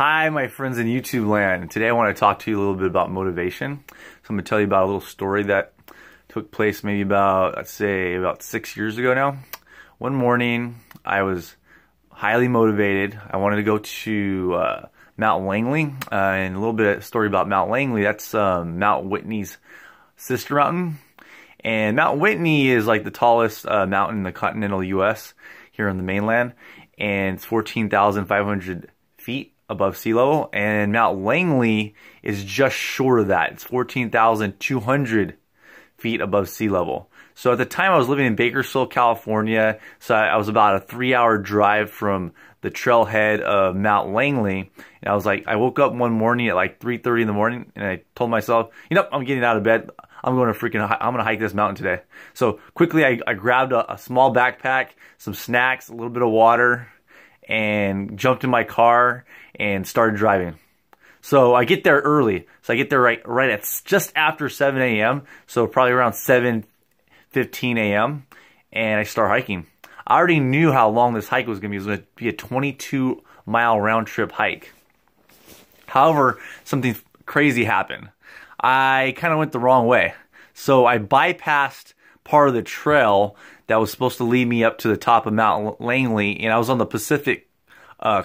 Hi, my friends in YouTube land. Today I want to talk to you a little bit about motivation. So I'm going to tell you about a little story that took place maybe about, I'd say, about 6 years ago now. One morning, I was highly motivated. I wanted to go to Mount Langley. And a little bit of story about Mount Langley. That's Mount Whitney's sister mountain. And Mount Whitney is like the tallest mountain in the continental U.S. here on the mainland. And it's 14,500 feet above sea level. And Mount Langley is just short of that. It's 14,200 feet above sea level. So at the time I was living in Bakersfield, California. So I was about a 3-hour drive from the trailhead of Mount Langley. And I was like, I woke up one morning at like 3:30 in the morning and I told myself, you know, I'm getting out of bed. I'm going to hike this mountain today. So quickly I grabbed a small backpack, some snacks, a little bit of water, and jumped in my car and started driving. So I get there early. So I get there right at just after 7 a.m. So probably around 7:15 a.m. And I start hiking. I already knew how long this hike was going to be. It was going to be a 22-mile round trip hike. However, something crazy happened. I kind of went the wrong way. So I bypassed part of the trail that was supposed to lead me up to the top of Mount Langley, and I was on the Pacific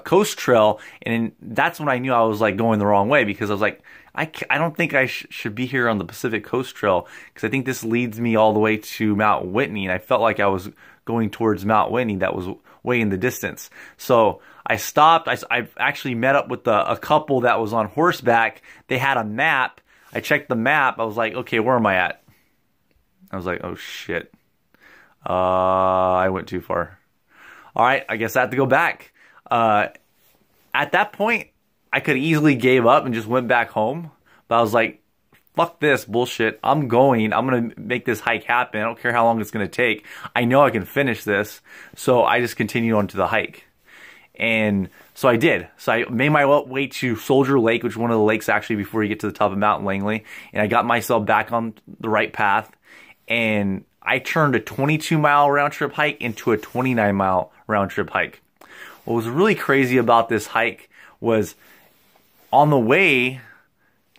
Coast Trail, and that's when I knew I was like going the wrong way, because I was like, I don't think I should be here on the Pacific Coast Trail, because I think this leads me all the way to Mount Whitney, and I felt like I was going towards Mount Whitney that was way in the distance. So I stopped. I actually met up with a couple that was on horseback. They had a map. I checked the map. I was like, okay, where am I at? I was like, oh shit. I went too far. All right, I guess I have to go back. At that point, I could easily gave up and just went back home. But I was like, fuck this bullshit. I'm going to make this hike happen. I don't care how long it's going to take. I know I can finish this. So I just continued on to the hike. And so I did. So I made my way to Soldier Lake, which is one of the lakes actually before you get to the top of Mount Langley. And I got myself back on the right path. And I turned a 22-mile round trip hike into a 29-mile round trip hike. What was really crazy about this hike was on the way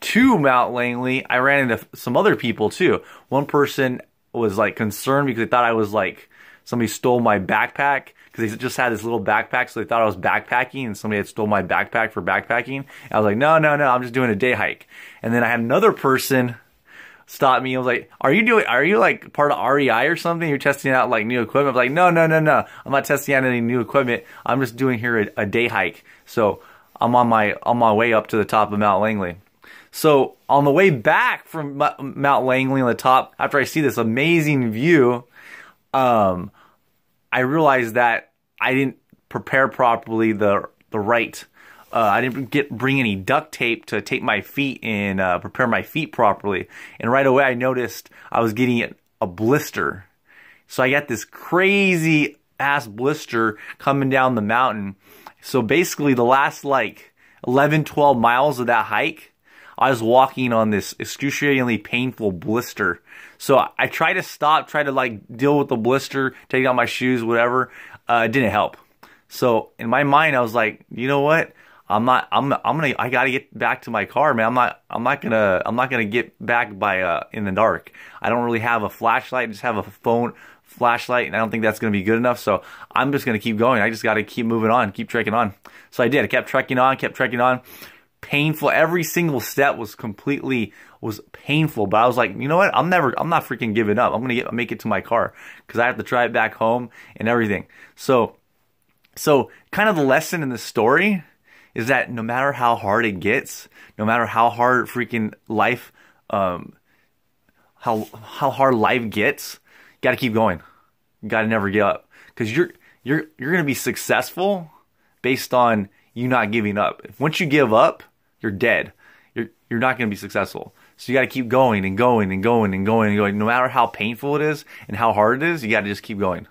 to Mount Langley, I ran into some other people too. One person was like concerned because they thought I was like, somebody stole my backpack, because they just had this little backpack, so they thought I was backpacking and somebody had stole my backpack for backpacking. And I was like, no, I'm just doing a day hike. And then I had another person stop me. I was like, are you like part of REI or something? You're testing out like new equipment? I was like, no. I'm not testing out any new equipment. I'm just doing here a day hike. So I'm on my way up to the top of Mount Langley. So on the way back from Mount Langley on the top, after I see this amazing view, I realized that I didn't prepare properly the right. I didn't bring any duct tape to tape my feet and prepare my feet properly. And right away I noticed I was getting a blister. So I got this crazy ass blister coming down the mountain. So basically the last like 11, 12 miles of that hike, I was walking on this excruciatingly painful blister. So I tried to stop, try to like deal with the blister, take out my shoes, whatever. It didn't help. So in my mind, I was like, you know what? I gotta get back to my car, man. I'm not gonna get back by in the dark. I don't really have a flashlight. I just have a phone flashlight, and I don't think that's gonna be good enough. So I'm just gonna keep going. I just gotta keep moving on, keep trekking on. So I did. I kept trekking on. Painful. Every single step was painful, but I was like, you know what? I'm not freaking giving up. I'm gonna make it to my car, because I have to drive back home and everything. So kind of the lesson in the story is that no matter how hard it gets, no matter how hard freaking life, how hard life gets, you gotta keep going. You gotta never give up, because you're gonna be successful based on you not giving up. Once you give up, you're dead. You're not going to be successful. So you got to keep going and going and going and going and going. No matter how painful it is and how hard it is, you got to just keep going.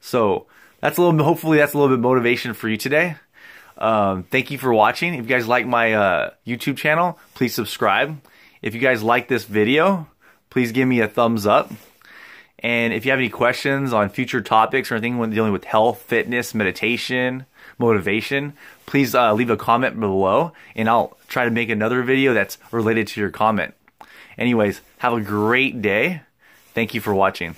So that's hopefully that's a little bit of motivation for you today. Thank you for watching. If you guys like my YouTube channel, please subscribe. If you guys like this video, please give me a thumbs up. And if you have any questions on future topics or anything dealing with health, fitness, meditation, motivation, please leave a comment below, and I'll try to make another video that's related to your comment. Anyways, have a great day. Thank you for watching.